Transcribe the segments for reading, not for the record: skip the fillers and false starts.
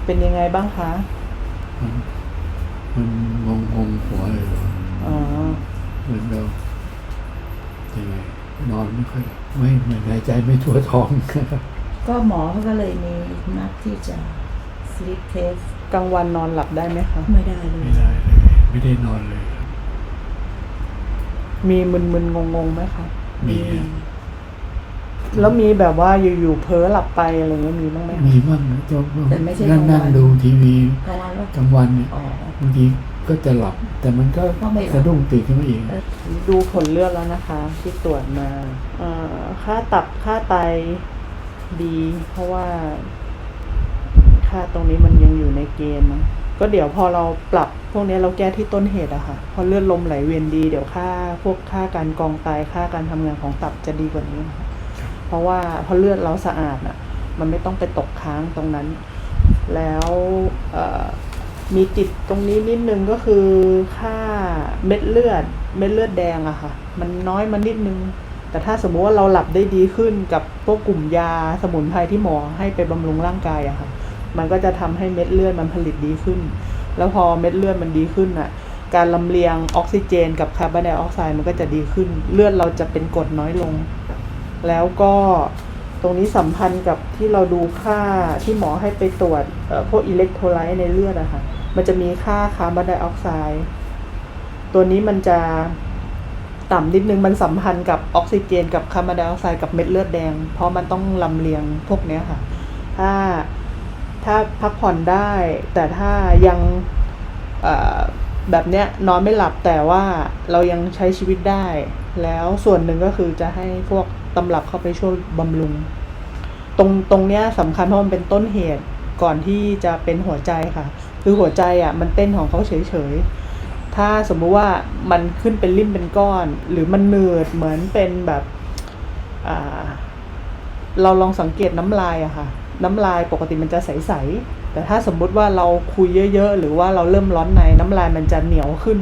เป็นยังไงบ้างคะมันมันงงหัวเลยอ๋อเหมือนเรายังไงนอนไม่ค่อยไม่หายใจไม่ทั่วท้องก็หมอเขาก็เลยมีนัดที่จะ sleep test กลางวันนอนหลับได้ไหมคะไม่ได้เลยไม่ได้เลยไม่ได้นอนเลยครับมีมึนๆงงๆไหมคะมีแล้วมีแบบว่าอยู่ๆเพ้อหลับไปอะไรเงี้ยมีบ้างไหมมีบ้างนะแต่ไม่ใช่นั่งดูทีวีกลางวันแล้วกลางวันเนี่ยบางทีก็จะหลับแต่มันก็สะดุ้งตื่นขึ้นมาอีกดูผลเลือดแล้วนะคะ ที่ตรวจมาค่าตับค่าไตดี เพราะว่าค่าตรงนี้มันยังอยู่ในเกณฑ์นะก็เดี๋ยวพอเราปรับพวกนี้เราแก้ที่ต้นเหตุอะค่ะพอเลือดลมไหลเวียนดีเดี๋ยวพวกค่าการกรองไตค่าการทำงานของตับจะดีกว่านี้นะคะเพราะว่าพอเลือดเราสะอาดอะมันไม่ต้องไปตกค้างตรงนั้นแล้วมีติดตรงนี้นิดนึงก็คือค่าเม็ดเลือดแดงอะค่ะมันน้อยมานิดนึงแต่ถ้าสมมุติว่าเราหลับได้ดีขึ้นกับพวกกลุ่มยาสมุนไพรที่หมอให้ไปบำรุงร่างกายอะค่ะมันก็จะทำให้เม็ดเลือดมันผลิตดีขึ้นแล้วพอเม็ดเลือดมันดีขึ้นอะการลำเลียงออกซิเจนกับคาร์บอนไดออกไซด์มันก็จะดีขึ้นเลือดเราจะเป็นกรดน้อยลงแล้วก็ตรงนี้สัมพันธ์กับที่เราดูค่าที่หมอให้ไปตรวจพวกอิเล็กโทรไลต์ในเลือดอะค่ะมันจะมีค่าคาร์บอนไดออกไซด์ตัวนี้มันจะต่ำนิดนึงมันสัมพันธ์กับออกซิเจนกับคาร์บอนไดออกไซด์กับเม็ดเลือดแดงเพราะมันต้องลำเลียงพวกนี้ค่ะถ้าพักผ่อนได้แต่ถ้ายังแบบเนี้ยนอนไม่หลับแต่ว่าเรายังใช้ชีวิตได้แล้วส่วนหนึ่งก็คือจะให้พวกตำรับเข้าไปช่วยบำรุงตรงเนี้ยสำคัญเพราะมันเป็นต้นเหตุก่อนที่จะเป็นหัวใจค่ะคือหัวใจมันเต้นของเขาเฉยๆถ้าสมมุติว่ามันขึ้นเป็นริ่มเป็นก้อนหรือมันเหนืดเหมือนเป็นแบบเราลองสังเกตน้ำลายอะค่ะน้ำลายปกติมันจะใสๆแต่ถ้าสมมุติว่าเราคุยเยอะๆหรือว่าเราเริ่มร้อนในน้ำลายมันจะเหนียวขึ้น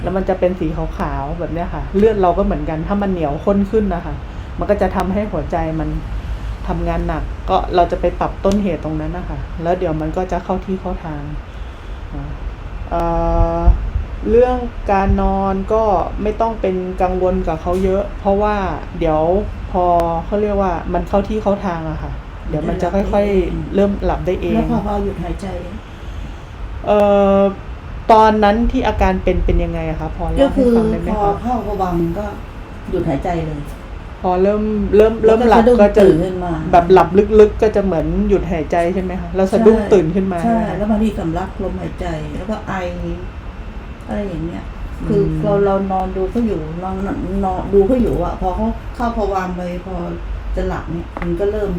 แล้วมันจะเป็นสีขาวๆแบบเนี้ยค่ะเลือดเราก็เหมือนกันถ้ามันเหนียวข้นขึ้นนะคะมันก็จะทำให้หัวใจมันทำงานหนักก็เราจะไปปรับต้นเหตุตรงนั้นนะคะแล้วเดี๋ยวมันก็จะเข้าที่เข้าทางเรื่องการนอนก็ไม่ต้องเป็นกังวลกับเขาเยอะเพราะว่าเดี๋ยวพอเขาเรียกว่ามันเข้าที่เข้าทางอะค่ะเดี๋ยวมันจะค่อยๆเริ่มหลับได้เองแล้วพอหยุดหายใจตอนนั้นที่อาการเป็นยังไงอะคะพอเล่าให้ฟังได้ไหมคะพอเข้าระวังก็หยุดหายใจเลยพอเริ่มหลับก็จะแบบหลับลึกๆก็จะเหมือนหยุดหายใจใช่ไหมคะแล้วสะดุ้งตื่นขึ้นมาใช่แล้วบางทีสำลักลมหายใจแล้วก็ไออะไรอย่างเงี้ยคือเรานอนดูเขาอยู่นอนดูเขาอยู่อะพอเขาเข้าพวังไปพอจะหลับเนี่ยมันก็เริ่ม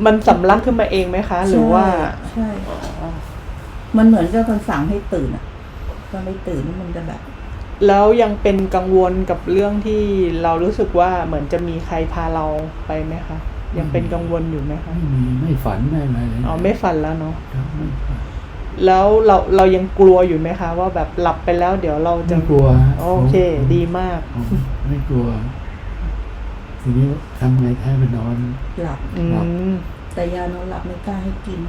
มันสำลักขึ้นมาเองไหมคะหรือว่าใช่มันเหมือนกับคนสั่งให้ตื่นอะตอนไม่ตื่นมันจะแบบแล้วยังเป็นกังวลกับเรื่องที่เรารู้สึกว่าเหมือนจะมีใครพาเราไปไหมคะยังเป็นกังวลอยู่ไหมคะไม่ฝันไม่อะไรไม่ฝันแล้วเนาะแล้วเรายังกลัวอยู่ไหมคะว่าแบบหลับไปแล้วเดี๋ยวเราจะไม่กลัวโอเคดีมากไม่กลัวทีนี้ทำไงแค่ไปนอนหลับแต่ยานอนหลับไม่กล้าให้กิน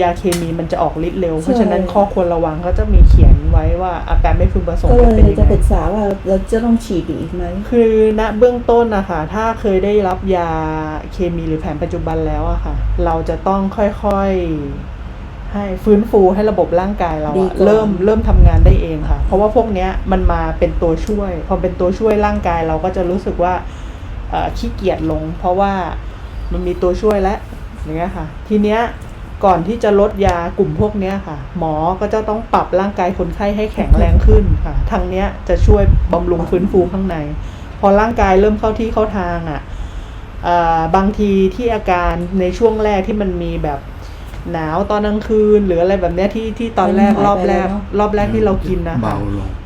ยาเคมีมันจะออกฤทธิ์เร็วเพราะฉะนั้นข้อควรระวังเขาจะมีเขียนไว้ว่าอาการไม่พึงประสงค์เป็นยังไงจะปรึกษาว่าเราจะต้องฉีดอีกไหมคือณเบื้องต้นนะคะถ้าเคยได้รับยาเคมีหรือแผนปัจจุบันแล้วอะค่ะเราจะต้องค่อยๆให้ฟื้นฟูให้ระบบร่างกายเราเริ่มทำงานได้เองค่ะเพราะว่าพวกนี้มันมาเป็นตัวช่วยพอเป็นตัวช่วยร่างกายเราก็จะรู้สึกว่าขี้เกียจลงเพราะว่ามันมีตัวช่วยแล้วอย่างเงี้ยค่ะทีเนี้ยก่อนที่จะลดยากลุ่มพวกนี้ค่ะหมอก็จะต้องปรับร่างกายคนไข้ให้แข็งแรงขึ้นค่ะทางเนี้ยจะช่วยบำรุงฟื้นฟูข้างในพอร่างกายเริ่มเข้าที่เข้าทางบางทีที่อาการในช่วงแรกที่มันมีแบบหนาวตอนกลางคืนหรืออะไรแบบเนี้ยที่ตอนแรกรอบแรกที่เรากินนะคะ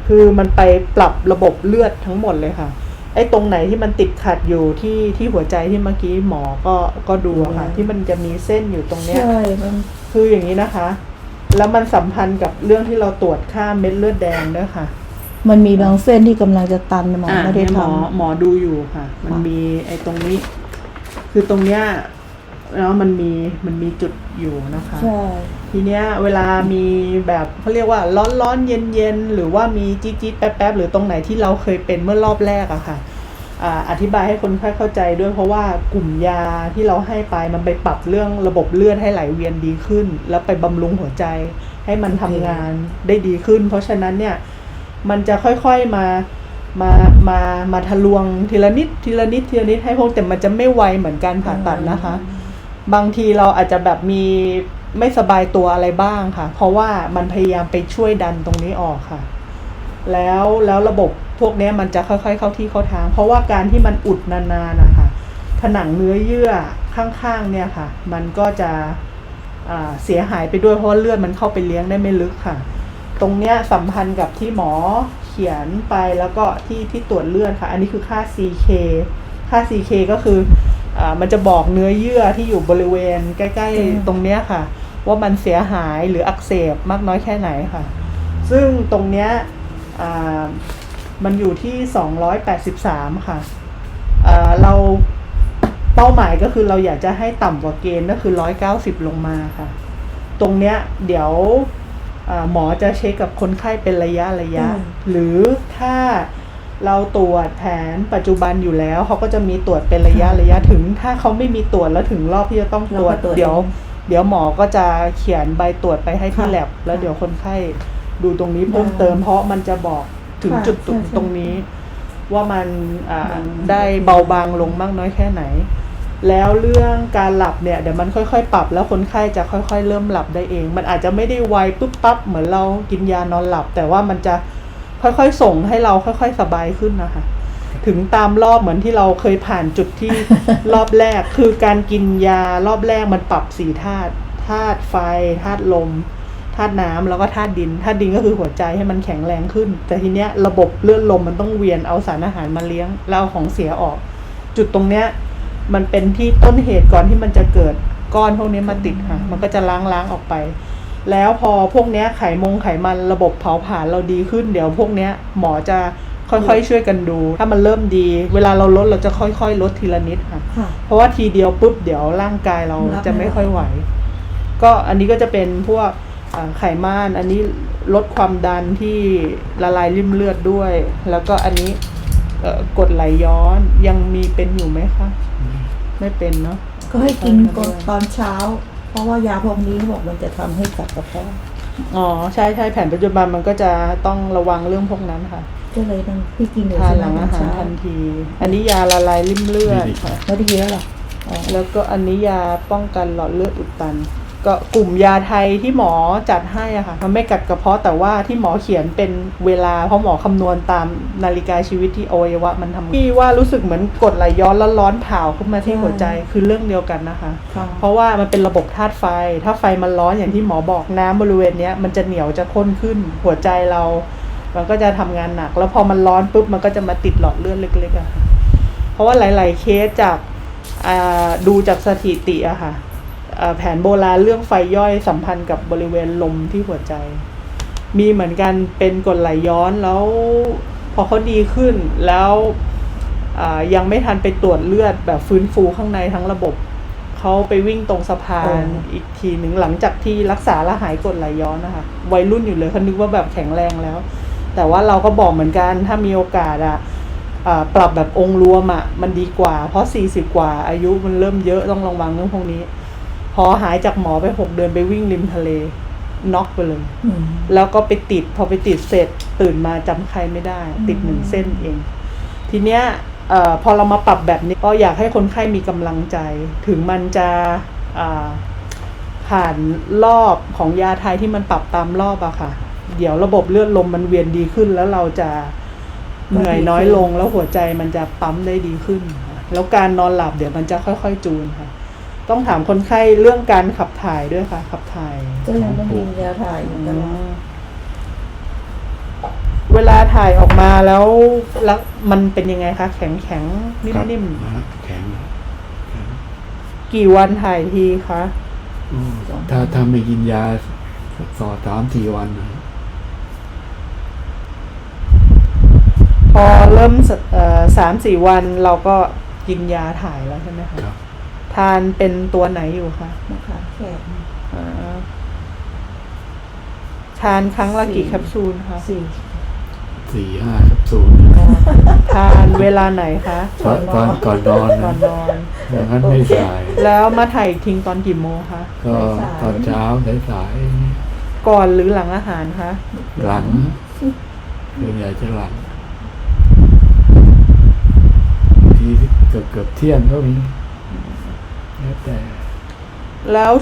คือมันไปปรับระบบเลือดทั้งหมดเลยค่ะไอ้ตรงไหนที่มันติดขัดอยู่ที่หัวใจที่เมื่อกี้หมอก็ดูค่ะที่มันจะมีเส้นอยู่ตรงเนี้ยคืออย่างนี้นะคะแล้วมันสัมพันธ์กับเรื่องที่เราตรวจค่าเม็ดเลือดแดงด้วยค่ะมันมีบางเส้นที่กำลังจะตันหมอไม่ได้ทำหมอดูอยู่ค่ะมันมีไอ้ตรงนี้คือตรงเนี้ย แล้วมันมีจุดอยู่นะคะ ใช่ ทีเนี้ยเวลามีแบบเขาเรียกว่าร้อนๆเย็นๆหรือว่ามีจี๊ดๆแป๊บๆหรือตรงไหนที่เราเคยเป็นเมื่อรอบแรกอะค่ะอธิบายให้คนไข้เข้าใจด้วยเพราะว่ากลุ่มยาที่เราให้ไปมันไปปรับเรื่องระบบเลือดให้ไหลเวียนดีขึ้น แล้วไปบำรุงหัวใจให้มันทำงานได้ดีขึ้น เพราะฉะนั้นเนี่ยมันจะค่อยๆมาทะลวงทีละนิดให้พวกแต่มันจะไม่ไวเหมือนการผ่าตัดนะคะ บางทีเราอาจจะแบบมีไม่สบายตัวอะไรบ้างค่ะ เพราะว่ามันพยายามไปช่วยดันตรงนี้ออกค่ะ แล้วระบบพวกนี้มันจะค่อยๆเข้าที่เข้าทาง เพราะว่าการที่มันอุดนานๆนะคะผนังเนื้อเยื่อข้างๆเนี่ยค่ะ มันก็จะเสียหายไปด้วยเพราะว่าเลือดมันเข้าไปเลี้ยงได้ไม่ลึกค่ะ ตรงเนี้ยสัมพันธ์กับที่หมอเขียนไปแล้วก็ที่ตรวจเลือดค่ะ อันนี้คือค่า CK ค่า CK ก็คือมันจะบอกเนื้อเยื่อที่อยู่บริเวณใกล้ๆตรงเนี้ยค่ะว่ามันเสียหายหรืออักเสบมากน้อยแค่ไหนค่ะซึ่งตรงเนี้ยมันอยู่ที่283ค่ะเราเป้าหมายก็คือเราอยากจะให้ต่ำกว่าเกณฑ์ก็คือ190ลงมาค่ะตรงเนี้ยเดี๋ยวหมอจะเช็คกับคนไข้เป็นระยะหรือถ้าเราตรวจแผนปัจจุบันอยู่แล้วเขาก็จะมีตรวจเป็นระยะถึงถ้าเขาไม่มีตรวจแล้วถึงรอบที่จะต้องตรวจเดี๋ยวหมอก็จะเขียนใบตรวจไปให้ที่แลบแล้วเดี๋ยวคนไข้ดูตรงนี้เพิ่มเติมเพราะมันจะบอกถึงจุดตรงนี้ว่ามันได้เบาบางลงมากน้อยแค่ไหนแล้วเรื่องการหลับเนี่ยเดี๋ยวมันค่อยๆปรับแล้วคนไข้จะค่อยๆเริ่มหลับได้เองมันอาจจะไม่ได้ไวปุ๊บปั๊บเหมือนเรากินยานอนหลับแต่ว่ามันจะค่อยๆส่งให้เราค่อยๆสบายขึ้นนะคะถึงตามรอบเหมือนที่เราเคยผ่านจุดที่ รอบแรกคือการกินยารอบแรกมันปรับ4ธาตุไฟธาตุลมธาตุน้ำแล้วก็ธาตุดินก็คือหัวใจให้มันแข็งแรงขึ้นแต่ทีเนี้ยระบบเลือดลมมันต้องเวียนเอาสารอาหารมาเลี้ยงแล้วเอาของเสียออกจุดตรงเนี้ยมันเป็นที่ต้นเหตุก่อนที่มันจะเกิดก้อนพวกนี้มาติดค่ะมันก็จะล้างออกไปแล้วพอพวกเนี้ยไขมันระบบเผาผลาญเราดีขึ้นเดี๋ยวพวกเนี้ยหมอจะค่อยๆช่วยกันดูถ้ามันเริ่มดีเวลาเราลดเราจะค่อยๆลดทีละนิดค่ะเพราะว่าทีเดียวปุ๊บเดี๋ยวร่างกายเราจะไม่ค่อยไหวก็อันนี้ก็จะเป็นพวกไขมันอันนี้ลดความดันที่ละลายริ่มเลือดด้วยแล้วก็อันนี้กรดไหลย้อนยังมีเป็นอยู่ไหมคะไม่เป็นเนาะ ก็ให้กินก่อนตอนเช้าเพราะว่ายาพวกนี้บอกมันจะทำให้กัดกระเพาะอ๋อใช่แผนปัจจุบันมันก็จะต้องระวังเรื่องพวกนั้นค่ะก็เลยต้องพี่กินทานหลังอาหารทันทีอันนี้ยาละลายริ่มเลือดค่ะไม่ได้เยอะหรอกแล้วก็อันนี้ยาป้องกันหลอดเลือดอุดตันก็กลุ่มยาไทยที่หมอจัดให้อ่ะค่ะมันไม่กัดกระเพาะแต่ว่าที่หมอเขียนเป็นเวลาเพราะหมอคำนวณตามนาฬิกาชีวิตที่อวัยวะมันทำที่ว่ารู้สึกเหมือนกดไหลย้อนแล้วร้อนเผาขึ้นมาที่หัวใจคือเรื่องเดียวกันนะคะเพราะว่ามันเป็นระบบธาตุไฟถ้าไฟมันร้อนอย่างที่หมอบอกน้ำบริเวณนี้มันจะเหนียวจะข้นขึ้นหัวใจเรามันก็จะทำงานหนักแล้วพอมันร้อนปุ๊บมันก็จะมาติดหลอดเลือดเล็กๆอะค่ะเพราะว่าหลายๆเคสจากดูจากสถิติอะค่ะแผนโบราณเรื่องไฟย่อยสัมพันธ์กับบริเวณลมที่หัวใจมีเหมือนกันเป็นกรดไหลย้อนแล้วพอเขาดีขึ้นแล้วยังไม่ทันไปตรวจเลือดแบบฟื้นฟูข้างในทั้งระบบเขาไปวิ่งตรงสะพานอีกทีหนึ่งหลังจากที่รักษาและหายกรดไหลย้อนนะคะวัยรุ่นอยู่เลยเขานึกว่าแบบแข็งแรงแล้วแต่ว่าเราก็บอกเหมือนกันถ้ามีโอกาสปรับแบบองค์รวมมันดีกว่าเพราะ40กว่าอายุมันเริ่มเยอะต้องระวังเรื่องพวกนี้พอหายจากหมอไป6 เดือนไปวิ่งริมทะเลน็อกไปเลยแล้วก็ไปติดพอไปติดเสร็จตื่นมาจำใครไม่ได้ติด1 เส้นเองทีเนี้ยพอเรามาปรับแบบนี้ก็อยากให้คนไข้มีกำลังใจถึงมันจะผ่านรอบของยาไทยที่มันปรับตามรอบอะค่ะเดี๋ยวระบบเลือดลมมันเวียนดีขึ้นแล้วเราจะเหนื่อยน้อยลงแล้วหัวใจมันจะปั๊มได้ดีขึ้นแล้วการนอนหลับเดี๋ยวมันจะค่อยๆจูนค่ะต้องถามคนไข้เรื่องการขับถ่ายด้วยค่ะขับถ่ายก็ยังต้องกินยาถ่ายเหมือนกันเวลาถ่ายออกมาแล้วมันเป็นยังไงคะแข็งนิ่มแข็งกี่วันถ่ายทีคะถ้าไม่กินยา3-4 วันพอเริ่ม3-4 วันเราก็กินยาถ่ายแล้วใช่ไหมคะ ทานเป็นตัวไหนอยู่คะ มะขามแขก อ่าทานครั้งละกี่แคปซูลคะ 4-5 ครับศูนย์ ทานเวลาไหนคะ ตอนก่อนนอน ก่อ นะ นนอน อย่างนั้นไม่สาย แล้วมาถ่ายอีกทิ้งตอนกี่โมงคะ ก็ตอนเช้าสาย ก่อนหรือหลังอาหารคะ ๆหลังส่วนใหญ่จะหลังบางทีเกือบเที่ยงก็มีแล้วแต่ แล้ว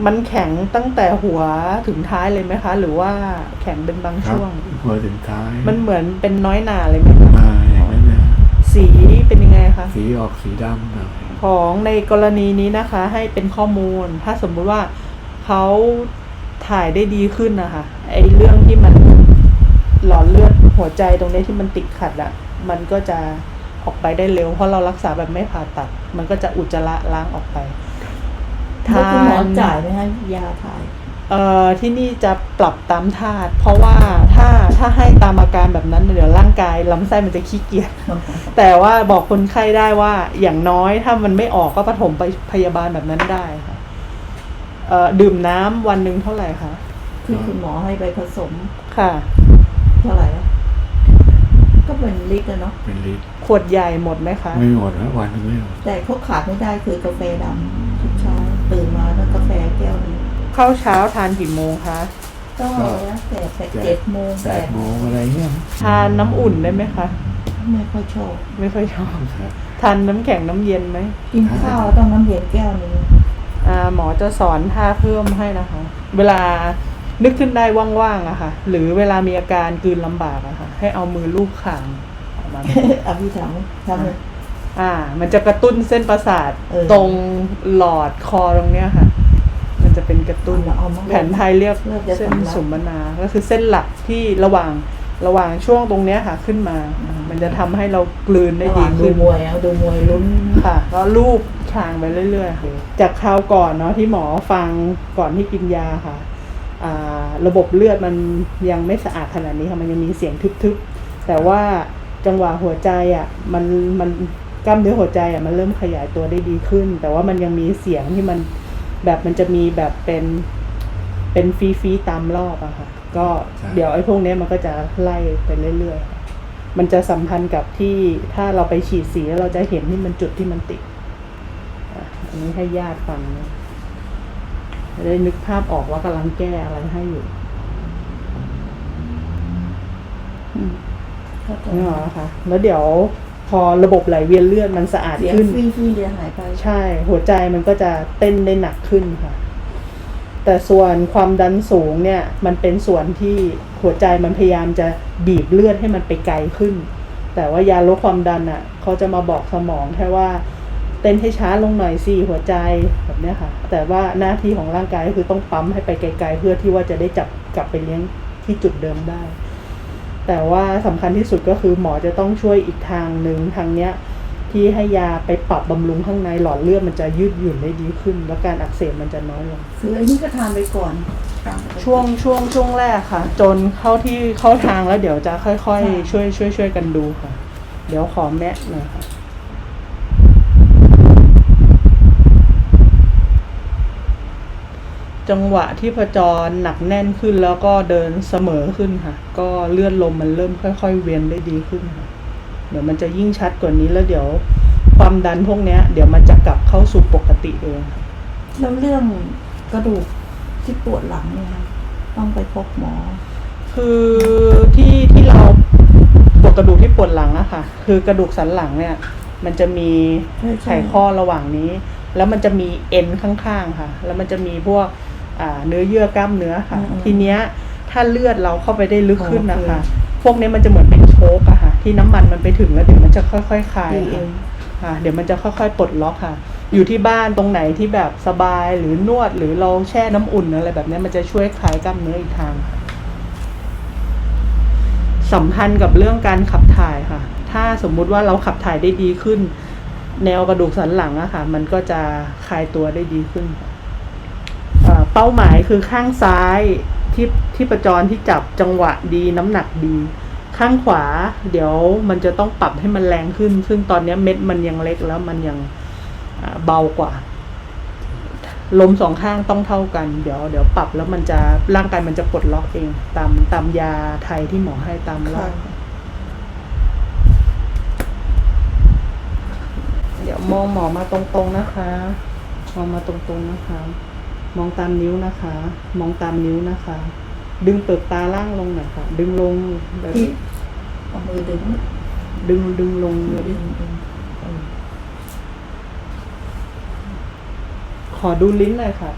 มันแข็งตั้งแต่หัวถึงท้ายเลยไหมคะ หรือว่าแข็งเป็นบาง ครับ ช่วง หัวถึงท้าย มันเหมือนเป็นน้อยหนาเลยไหมคะ อย่างนั้นนะ สีเป็นยังไงคะ สีออกสีดำหน่อย ของในกรณีนี้นะคะ ให้เป็นข้อมูล ถ้าสมมุติว่าเขาถ่ายได้ดีขึ้นนะคะไอเรื่องที่มันหลอดเลือดหัวใจตรงนี้ที่มันติดขัดอะมันก็จะออกไปได้เร็วเพราะเรารักษาแบบไม่ผ่าตัด มันก็จะอุจจาระล้างออกไป แล้วคุณหมอจ่ายไหมคะยาถ่าย ที่นี่จะปรับตามธาตุเพราะว่าถ้าให้ตามอาการแบบนั้นเดี๋ยวร่างกายลำไส้มันจะขี้เกียจ แต่ว่าบอกคนไข้ได้ว่าอย่างน้อยถ้ามันไม่ออกก็ปฐมไปพยาบาลแบบนั้นได้ค่ะดื่มน้ำวันหนึ่งเท่าไหร่คะ ที่คุณหมอให้ไปผสม ค่ะ เท่าไหร่อะก็เป็นลิตรอะเนาะ เป็นลิตร ขวดใหญ่หมดไหมคะ ไม่หมดนะวันหนึงไม่หมด แต่เขาขาดไม่ได้คือกาแฟดำทุกเช้าตื่นมาแล้วกาแฟแก้วหนึง เข้าเช้าทานกี่โมงคะ ก็แล้วแต่7 โมง 8 โมงอะไรเงี้ย ทานน้ำอุ่นได้ไหมคะ ไม่ค่อยชอบ ไม่ค่อยชอบ ครับ ทานน้ำแข็งน้ำเย็นไหม กินข้าวต้องน้ำเย็นแก้วหนึง หมอจะสอนท่าเพิ่มให้นะคะ เวลานึกขึ้นได้ว่างๆอะค่ะ หรือเวลามีอาการกลืนลำบากอะค่ะ ให้เอามือลูบคางประมาณนั้น อภิธรรมทำเลย มันจะกระตุ้นเส้นประสาท เออ ตรงหลอดคอตรงเนี้ยค่ะ มันจะเป็นกระตุ้น เอามา แผนไทยเรียก เริ่มจะ เส้น สำลัก สุมนา ก็คือเส้นหลักที่ระหว่างช่วงตรงเนี้ยค่ะ ขึ้นมา มันจะทำให้เรากลืนได้ ระห ดี ว่างดู ขึ้น มวยเอาดูมวยลุ้น ค่ะก็ลูบคางไปเรื่อยๆค่ะจากคราวก่อนเนาะที่หมอฟังก่อนที่กินยาค่ะระบบเลือดมันยังไม่สะอาดขนาดนี้ค่ะมันยังมีเสียงทึบๆแต่ว่าจังหวะหัวใจอ่ะมันกล้ามเนื้อหัวใจอ่ะมันเริ่มขยายตัวได้ดีขึ้น แต่ว่ามันยังมีเสียงที่มันจะมีแบบเป็นฟีตามรอบอะค่ะก็เดี๋ยวไอ้พวกนี้มันก็จะไล่ไปเรื่อยๆค่ะมันจะสัมพันธ์กับที่ถ้าเราไปฉีดสีแล้วเราจะเห็นที่มันจุดที่มันติดอันนี้ให้ญาติฟังนะจะได้นึกภาพออกว่ากำลังแก้อะไรให้อยู่ เข้าใจ นี่หรอคะแล้วเดี๋ยวพอระบบไหลเวียนเลือดมันสะอาด เสียง ขึ้น ฟีเรียนหายไป ใช่หัวใจมันก็จะเต้นได้หนักขึ้นค่ะ แต่ส่วนความดันสูงเนี่ย มันเป็นส่วนที่หัวใจมันพยายามจะบีบเลือดให้มันไปไกลขึ้น แต่ว่ายาลดความดันอ่ะเขาจะมาบอกสมองแค่ว่าเต้นให้ช้าลงหน่อยสิหัวใจแบบเนี้ยค่ะ แต่ว่าหน้าที่ของร่างกายก็คือต้องปั๊มให้ไปไกลๆเพื่อที่ว่าจะได้จับกลับไปเลี้ยงที่จุดเดิมได้ แต่ว่าสำคัญที่สุดก็คือหมอจะต้องช่วยอีกทางหนึ่งทางเนี้ยที่ให้ยาไปปรับบำรุงข้างในหลอดเลือดมันจะยืดหยุ่นได้ดีขึ้น แล้วการอักเสบมันจะน้อยลง คือไอ้นี่ก็ทานไปก่อนตามปกติ ช่วงแรกค่ะ จนเข้าทางแล้วเดี๋ยวจะค่อยๆช่วยกันดูค่ะ เดี๋ยวขอแมะหน่อยค่ะจังหวะที่พจรหนักแน่นขึ้นแล้วก็เดินเสมอขึ้นค่ะ ก็เลือดลมมันเริ่มค่อยๆเวียนได้ดีขึ้นค่ะ เดี๋ยวมันจะยิ่งชัดกว่านี้แล้วเดี๋ยวความดันพวกเนี้ย เดี๋ยวมันจะกลับเข้าสู่ปกติเองค่ะ แล้วเรื่องกระดูกที่ปวดหลังเนี่ยค่ะต้องไปพบหมอ คือที่เราปวดกระดูกที่ปวดหลังอะค่ะ คือกระดูกสันหลังเนี่ย มันจะมี ใช่ ไขข้อระหว่างนี้ แล้วมันจะมีเอ็นข้างๆค่ะ แล้วมันจะมีพวกเนื้อเยื่อกล้ามเนื้อค่ะ ทีเนี้ยถ้าเลือดเราเข้าไปได้ลึกขึ้นนะคะ พวกนี้มันจะเหมือนเป็นโชคอะค่ะ ที่น้ำมันมันไปถึงแล้วเดี๋ยวมันจะค่อยๆคลาย เอ ค่ะ ง ค่ะเดี๋ยวมันจะค่อยๆปลดล็อกค่ะ อยู่ที่บ้านตรงไหนที่แบบสบายหรือนวดหรือเราแช่น้ำอุ่นอะไรแบบนี้มันจะช่วยคลายกล้ามเนื้ออีกทางค่ะสัมพันธ์กับเรื่องการขับถ่ายค่ะ ถ้าสมมุติว่าเราขับถ่ายได้ดีขึ้น แนวกระดูกสันหลังอะค่ะ มันก็จะคลายตัวได้ดีขึ้นเป้าหมายคือข้างซ้ายที่ประจรที่จับจังหวะดีน้ำหนักดีข้างขวาเดี๋ยวมันจะต้องปรับให้มันแรงขึ้น ซึ่งตอนนี้เม็ดมันยังเล็กแล้วมัน เบากว่า ลมสองข้างต้องเท่ากัน เดี๋ยวปรับแล้วมันจะร่างกายมันจะปลดล็อกเอง ตามยาไทยที่หมอให้ตามร่างเดี๋ยวมองหมอมาตรงๆนะคะมองมาตรงๆนะคะ มองตามนิ้วนะคะ มองตามนิ้วนะคะ ดึงเปลือกตาล่างลงหน่อยค่ะ ดึงลงแบบ ที่เอามือดึง ดึงลงเลย ดึง ขอดูลิ้นหน่อยค่ะ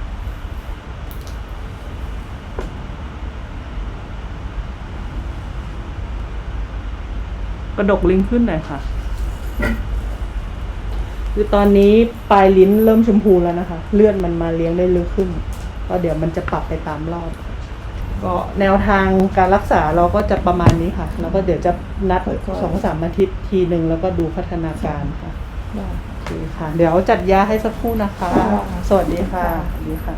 กระดกลิ้นขึ้นหน่อยค่ะ คือตอนนี้ปลายลิ้นเริ่มชมพูแล้วนะคะ เลือดมันมาเลี้ยงได้ลึกขึ้นก็เดี๋ยวมันจะปรับไปตามรอบ ก็แนวทางการรักษาเราก็จะประมาณนี้ค่ะ แล้วก็เดี๋ยวจะนัด2-3 อาทิตย์ทีหนึ่งแล้วก็ดูพัฒนาการค่ะ ได้ โอเคค่ะ เดี๋ยวจัดยาให้สักครู่นะคะ ค่ะ สวัสดีค่ะ สวัสดีค่ะ